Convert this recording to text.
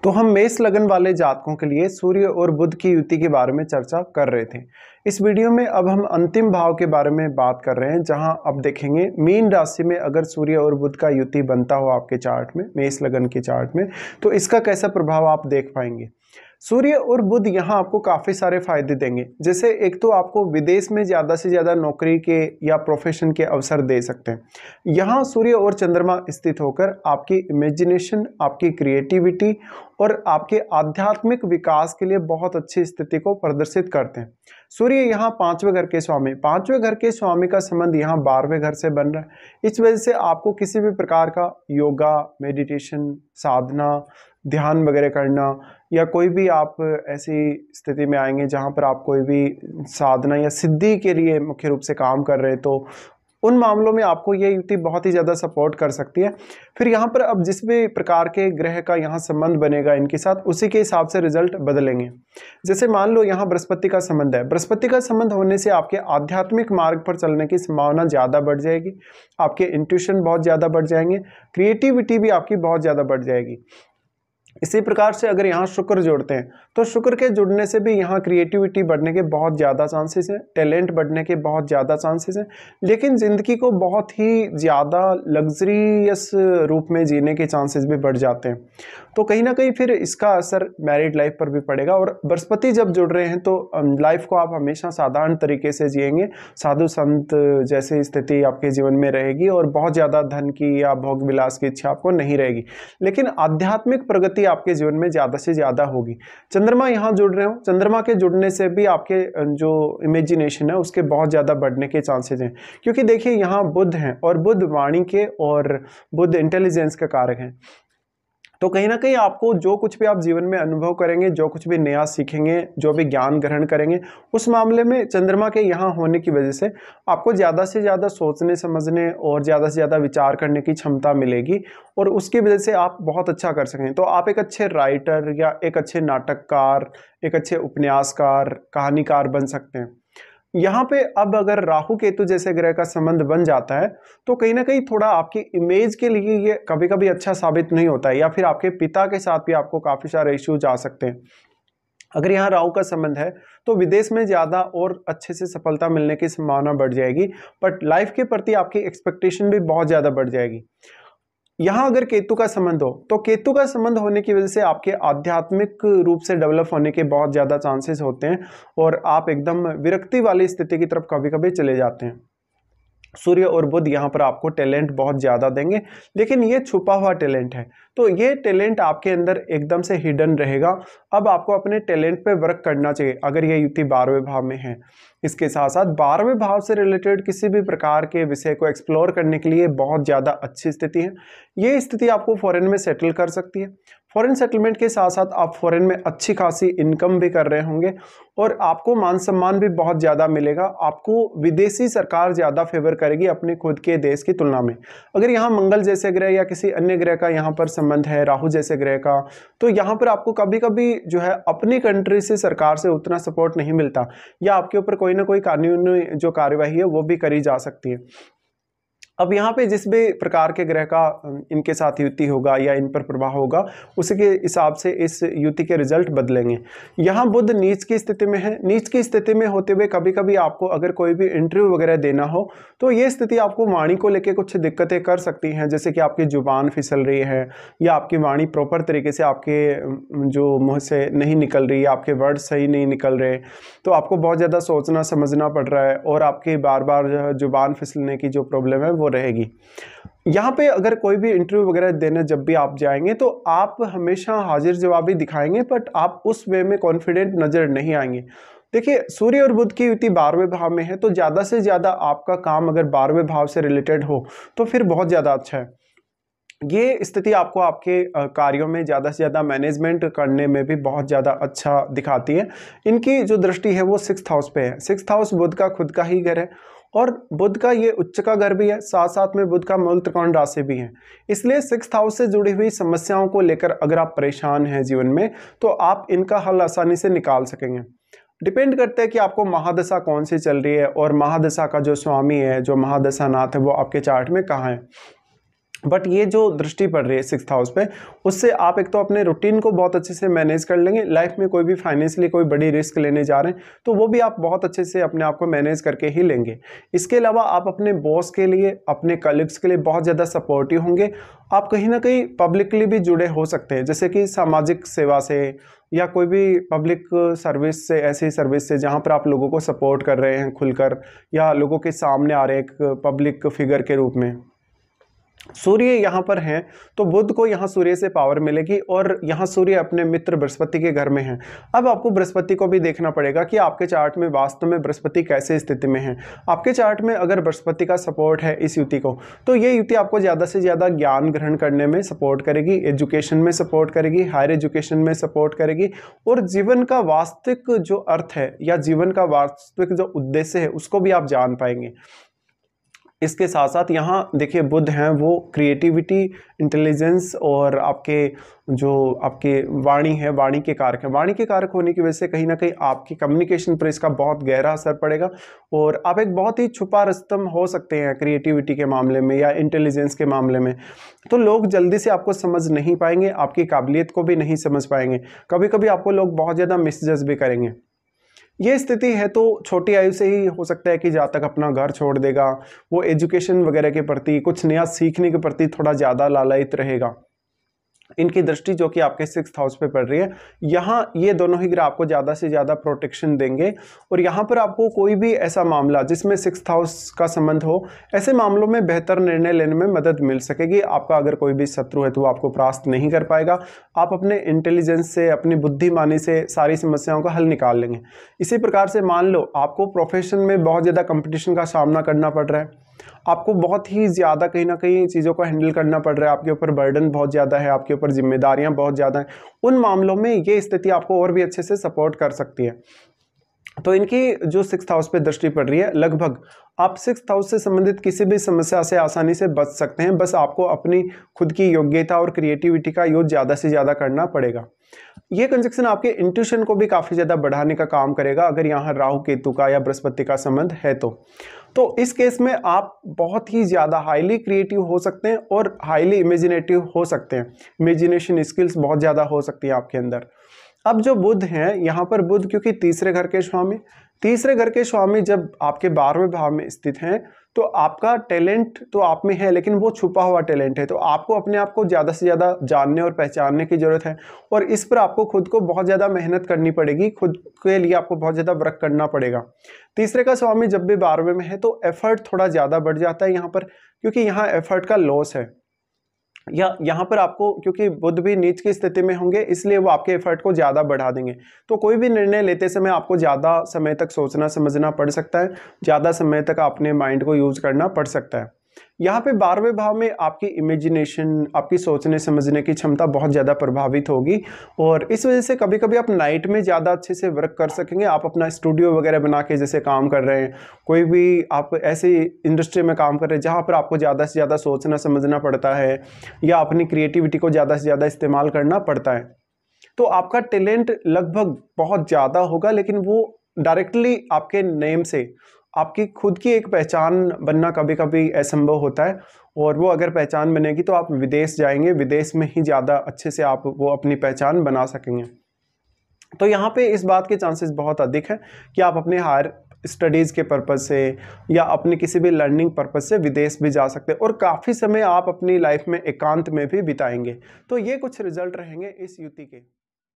तो हम मेष लगन वाले जातकों के लिए सूर्य और बुध की युति के बारे में चर्चा कर रहे थे। इस वीडियो में अब हम अंतिम भाव के बारे में बात कर रहे हैं, जहां अब देखेंगे मीन राशि में अगर सूर्य और बुध का युति बनता हो आपके चार्ट में, मेष लगन के चार्ट में, तो इसका कैसा प्रभाव आप देख पाएंगे। सूर्य और बुध यहाँ आपको काफ़ी सारे फायदे देंगे। जैसे एक तो आपको विदेश में ज़्यादा से ज़्यादा नौकरी के या प्रोफेशन के अवसर दे सकते हैं। यहाँ सूर्य और चंद्रमा स्थित होकर आपकी इमेजिनेशन, आपकी क्रिएटिविटी और आपके आध्यात्मिक विकास के लिए बहुत अच्छी स्थिति को प्रदर्शित करते हैं। सूर्य यहाँ पांचवें घर के स्वामी, पांचवें घर के स्वामी का संबंध यहाँ 12वें घर से बन रहा है। इस वजह से आपको किसी भी प्रकार का योगा, मेडिटेशन, साधना, ध्यान वगैरह करना या कोई भी आप ऐसी स्थिति में आएंगे जहाँ पर आप कोई भी साधना या सिद्धि के लिए मुख्य रूप से काम कर रहे हैं, तो उन मामलों में आपको ये युति बहुत ही ज़्यादा सपोर्ट कर सकती है। फिर यहाँ पर अब जिस भी प्रकार के ग्रह का यहाँ संबंध बनेगा इनके साथ, उसी के हिसाब से रिजल्ट बदलेंगे। जैसे मान लो यहाँ बृहस्पति का संबंध है, बृहस्पति का संबंध होने से आपके आध्यात्मिक मार्ग पर चलने की संभावना ज़्यादा बढ़ जाएगी, आपके इंट्यूशन बहुत ज़्यादा बढ़ जाएंगे, क्रिएटिविटी भी आपकी बहुत ज़्यादा बढ़ जाएगी। इसी प्रकार से अगर यहाँ शुक्र जोड़ते हैं तो शुक्र के जुड़ने से भी यहाँ क्रिएटिविटी बढ़ने के बहुत ज़्यादा चांसेस हैं, टैलेंट बढ़ने के बहुत ज़्यादा चांसेस हैं, लेकिन ज़िंदगी को बहुत ही ज़्यादा लग्जरियस रूप में जीने के चांसेस भी बढ़ जाते हैं। तो कहीं ना कहीं फिर इसका असर मैरिड लाइफ पर भी पड़ेगा। और बृहस्पति जब जुड़ रहे हैं तो लाइफ को आप हमेशा साधारण तरीके से जिएंगे, साधु संत जैसी स्थिति आपके जीवन में रहेगी और बहुत ज़्यादा धन की या भोग विलास की इच्छा आपको नहीं रहेगी, लेकिन आध्यात्मिक प्रगति आपके जीवन में ज़्यादा से ज़्यादा होगी। चंद्रमा यहाँ जुड़ रहे हो, चंद्रमा के जुड़ने से भी आपके जो इमेजिनेशन है उसके बहुत ज़्यादा बढ़ने के चांसेस हैं, क्योंकि देखिए यहाँ बुध हैं और बुध वाणी के और बुध इंटेलिजेंस का कारक हैं। तो कहीं ना कहीं आपको जो कुछ भी आप जीवन में अनुभव करेंगे, जो कुछ भी नया सीखेंगे, जो भी ज्ञान ग्रहण करेंगे, उस मामले में चंद्रमा के यहाँ होने की वजह से आपको ज़्यादा से ज़्यादा सोचने समझने और ज़्यादा से ज़्यादा विचार करने की क्षमता मिलेगी और उसकी वजह से आप बहुत अच्छा कर सकेंगे। तो आप एक अच्छे राइटर या एक अच्छे नाटककार, एक अच्छे उपन्यासकार, कहानीकार बन सकते हैं। यहाँ पे अब अगर राहु केतु जैसे ग्रह का संबंध बन जाता है तो कहीं ना कहीं थोड़ा आपकी इमेज के लिए ये कभी कभी अच्छा साबित नहीं होता है, या फिर आपके पिता के साथ भी आपको काफ़ी सारे इश्यूज आ सकते हैं। अगर यहाँ राहु का संबंध है तो विदेश में ज़्यादा और अच्छे से सफलता मिलने की संभावना बढ़ जाएगी, बट लाइफ के प्रति आपकी एक्सपेक्टेशन भी बहुत ज़्यादा बढ़ जाएगी। यहाँ अगर केतु का संबंध हो तो केतु का संबंध होने की वजह से आपके आध्यात्मिक रूप से डेवलप होने के बहुत ज़्यादा चांसेस होते हैं और आप एकदम विरक्ति वाली स्थिति की तरफ कभी कभी चले जाते हैं। सूर्य और बुध यहाँ पर आपको टैलेंट बहुत ज़्यादा देंगे, लेकिन ये छुपा हुआ टैलेंट है, तो ये टैलेंट आपके अंदर एकदम से हिडन रहेगा। अब आपको अपने टैलेंट पे वर्क करना चाहिए अगर ये युति 12वें भाव में है। इसके साथ साथ 12वें भाव से रिलेटेड किसी भी प्रकार के विषय को एक्सप्लोर करने के लिए बहुत ज़्यादा अच्छी स्थिति है। ये स्थिति आपको फॉरेन में सेटल कर सकती है। फॉरेन सेटलमेंट के साथ साथ आप फॉरेन में अच्छी खासी इनकम भी कर रहे होंगे और आपको मान सम्मान भी बहुत ज़्यादा मिलेगा। आपको विदेशी सरकार ज़्यादा फेवर करेगी अपने खुद के देश की तुलना में। अगर यहाँ मंगल जैसे ग्रह या किसी अन्य ग्रह का यहाँ पर संबंध है, राहु जैसे ग्रह का, तो यहाँ पर आपको कभी कभी जो है अपनी कंट्री से सरकार से उतना सपोर्ट नहीं मिलता, या आपके ऊपर कोई ना कोई कानूनी जो कार्यवाही है वो भी करी जा सकती है। अब यहाँ पे जिस भी प्रकार के ग्रह का इनके साथ युति होगा या इन पर प्रभाव होगा, उसी के हिसाब से इस युति के रिजल्ट बदलेंगे। यहाँ बुध नीच की स्थिति में है। नीच की स्थिति में होते हुए कभी कभी आपको अगर कोई भी इंटरव्यू वगैरह देना हो तो ये स्थिति आपको वाणी को लेकर कुछ दिक्कतें कर सकती हैं, जैसे कि आपकी जुबान फिसल रही है या आपकी वाणी प्रॉपर तरीके से आपके जो मुँह से नहीं निकल रही है, आपके वर्ड सही नहीं निकल रहे, तो आपको बहुत ज़्यादा सोचना समझना पड़ रहा है और आपकी बार बार जुबान फिसलने की जो प्रॉब्लम है रहेगी। यहाँ पे अगर कोई भी इंटरव्यू वगैरह देने जब भी आप जाएंगे तो आप हमेशा हाजिर जवाबी दिखाएंगे, बट आप उस वे में कॉन्फिडेंट नजर नहीं आएंगे। देखिए सूर्य और बुध की युति 12वें भाव में है, तो ज़्यादा से ज़्यादा आपका काम अगर 12वें भाव से रिलेटेड हो तो फिर बहुत ज़्यादा अच्छा है। ये स्थिति आपको आपके कार्यों में ज़्यादा से ज़्यादा मैनेजमेंट करने में भी बहुत ज़्यादा अच्छा दिखाती है। इनकी जो दृष्टि है वो 6th हाउस पे है। 6th हाउस बुध का खुद का ही घर है और बुध का ये उच्च का घर भी है, साथ साथ में बुध का मूल त्रिकोण राशि भी है। इसलिए 6th हाउस से जुड़ी हुई समस्याओं को लेकर अगर आप परेशान हैं जीवन में तो आप इनका हल आसानी से निकाल सकेंगे। डिपेंड करता है कि आपको महादशा कौन सी चल रही है और महादशा का जो स्वामी है, जो महादशा नाथ है, वो आपके चार्ट में कहाँ है। बट ये जो दृष्टि पड़ रही है 6th हाउस पे, उससे आप एक तो अपने रूटीन को बहुत अच्छे से मैनेज कर लेंगे। लाइफ में कोई भी फाइनेंशियली कोई बड़ी रिस्क लेने जा रहे हैं तो वो भी आप बहुत अच्छे से अपने आप को मैनेज करके ही लेंगे। इसके अलावा आप अपने बॉस के लिए, अपने कलीग्स के लिए बहुत ज़्यादा सपोर्टिव होंगे। आप कहीं ना कहीं पब्लिकली भी जुड़े हो सकते हैं, जैसे कि सामाजिक सेवा से या कोई भी पब्लिक सर्विस से, ऐसी सर्विस से जहाँ पर आप लोगों को सपोर्ट कर रहे हैं खुलकर, या लोगों के सामने आ रहे हैं एक पब्लिक फिगर के रूप में। सूर्य यहाँ पर हैं तो बुध को यहाँ सूर्य से पावर मिलेगी, और यहाँ सूर्य अपने मित्र बृहस्पति के घर में हैं। अब आपको बृहस्पति को भी देखना पड़ेगा कि आपके चार्ट में वास्तव में बृहस्पति कैसे स्थिति में है। आपके चार्ट में अगर बृहस्पति का सपोर्ट है इस युति को, तो ये युति आपको ज़्यादा से ज़्यादा ज्ञान ग्रहण करने में सपोर्ट करेगी, एजुकेशन में सपोर्ट करेगी, हायर एजुकेशन में सपोर्ट करेगी, और जीवन का वास्तविक जो अर्थ है या जीवन का वास्तविक जो उद्देश्य है उसको भी आप जान पाएंगे। इसके साथ साथ यहाँ देखिए बुध हैं वो क्रिएटिविटी, इंटेलिजेंस और आपके वाणी है, वाणी के कारक है। वाणी के कारक होने की वजह से कहीं ना कहीं आपकी कम्युनिकेशन पर इसका बहुत गहरा असर पड़ेगा, और आप एक बहुत ही छुपा रुस्तम हो सकते हैं क्रिएटिविटी के मामले में या इंटेलिजेंस के मामले में। तो लोग जल्दी से आपको समझ नहीं पाएंगे, आपकी काबिलियत को भी नहीं समझ पाएंगे। कभी कभी आपको लोग बहुत ज़्यादा मिसजज भी करेंगे। ये स्थिति है तो छोटी आयु से ही हो सकता है कि जातक अपना घर छोड़ देगा, वो एजुकेशन वगैरह के प्रति, कुछ नया सीखने के प्रति थोड़ा ज़्यादा लालायित रहेगा। इनकी दृष्टि जो कि आपके 6th हाउस पे पड़ रही है, यहाँ ये दोनों ही ग्रह आपको ज़्यादा से ज़्यादा प्रोटेक्शन देंगे, और यहाँ पर आपको कोई भी ऐसा मामला जिसमें 6th हाउस का संबंध हो, ऐसे मामलों में बेहतर निर्णय लेने में मदद मिल सकेगी। आपका अगर कोई भी शत्रु है तो वो आपको परास्त नहीं कर पाएगा। आप अपने इंटेलिजेंस से, अपनी बुद्धिमानी से सारी समस्याओं का हल निकाल लेंगे। इसी प्रकार से मान लो आपको प्रोफेशन में बहुत ज़्यादा कंपटीशन का सामना करना पड़ रहा है, आपको बहुत ही ज़्यादा कहीं ना कहीं चीज़ों को हैंडल करना पड़ रहा है, आपके ऊपर बर्डन बहुत ज़्यादा है, आपके ऊपर जिम्मेदारियां बहुत ज़्यादा हैं, उन मामलों में ये स्थिति आपको और भी अच्छे से सपोर्ट कर सकती है। तो इनकी जो 6th हाउस पे दृष्टि पड़ रही है, लगभग आप 6th हाउस से संबंधित किसी भी समस्या से आसानी से बच सकते हैं। बस आपको अपनी खुद की योग्यता और क्रिएटिविटी का यूज ज़्यादा से ज़्यादा करना पड़ेगा। ये कंजक्शन आपके इंट्यूशन को भी काफ़ी ज़्यादा बढ़ाने का काम करेगा अगर यहाँ राहु केतु का या बृहस्पति का संबंध है तो इस केस में आप बहुत ही ज़्यादा हाईली क्रिएटिव हो सकते हैं और हाईली इमेजिनेटिव हो सकते हैं। इमेजिनेशन स्किल्स बहुत ज़्यादा हो सकती है आपके अंदर। अब जो बुध हैं, यहाँ पर बुध क्योंकि तीसरे घर के स्वामी जब आपके 12वें भाव में स्थित हैं, तो आपका टैलेंट तो आप में है, लेकिन वो छुपा हुआ टैलेंट है। तो आपको अपने आप को ज़्यादा से ज़्यादा जानने और पहचानने की ज़रूरत है, और इस पर आपको खुद को बहुत ज़्यादा मेहनत करनी पड़ेगी, खुद के लिए आपको बहुत ज़्यादा वर्क करना पड़ेगा। तीसरे का स्वामी जब भी 12वें में है तो एफर्ट थोड़ा ज़्यादा बढ़ जाता है यहाँ पर, क्योंकि यहाँ एफर्ट का लॉस है, या यहाँ पर आपको क्योंकि बुध भी नीच की स्थिति में होंगे, इसलिए वो आपके एफर्ट को ज़्यादा बढ़ा देंगे। तो कोई भी निर्णय लेते समय आपको ज़्यादा समय तक सोचना समझना पड़ सकता है, ज़्यादा समय तक अपने माइंड को यूज करना पड़ सकता है। यहाँ पे 12वें भाव में आपकी इमेजिनेशन, आपकी सोचने समझने की क्षमता बहुत ज़्यादा प्रभावित होगी, और इस वजह से कभी कभी आप नाइट में ज़्यादा अच्छे से वर्क कर सकेंगे। आप अपना स्टूडियो वगैरह बना के जैसे काम कर रहे हैं, कोई भी आप ऐसी इंडस्ट्री में काम कर रहे हैं जहाँ पर आपको ज़्यादा से ज़्यादा सोचना समझना पड़ता है, या अपनी क्रिएटिविटी को ज़्यादा से ज़्यादा इस्तेमाल करना पड़ता है, तो आपका टैलेंट लगभग बहुत ज़्यादा होगा, लेकिन वो डायरेक्टली आपके नेम से आपकी खुद की एक पहचान बनना कभी कभी असंभव होता है। और वो अगर पहचान बनेगी तो आप विदेश जाएंगे, विदेश में ही ज़्यादा अच्छे से आप वो अपनी पहचान बना सकेंगे। तो यहाँ पे इस बात के चांसेस बहुत अधिक है कि आप अपने हायर स्टडीज़ के पर्पज़ से या अपने किसी भी लर्निंग पर्पज़ से विदेश भी जा सकते हैं, और काफ़ी समय आप अपनी लाइफ में एकांत में भी बिताएंगे। तो ये कुछ रिजल्ट रहेंगे इस युति के।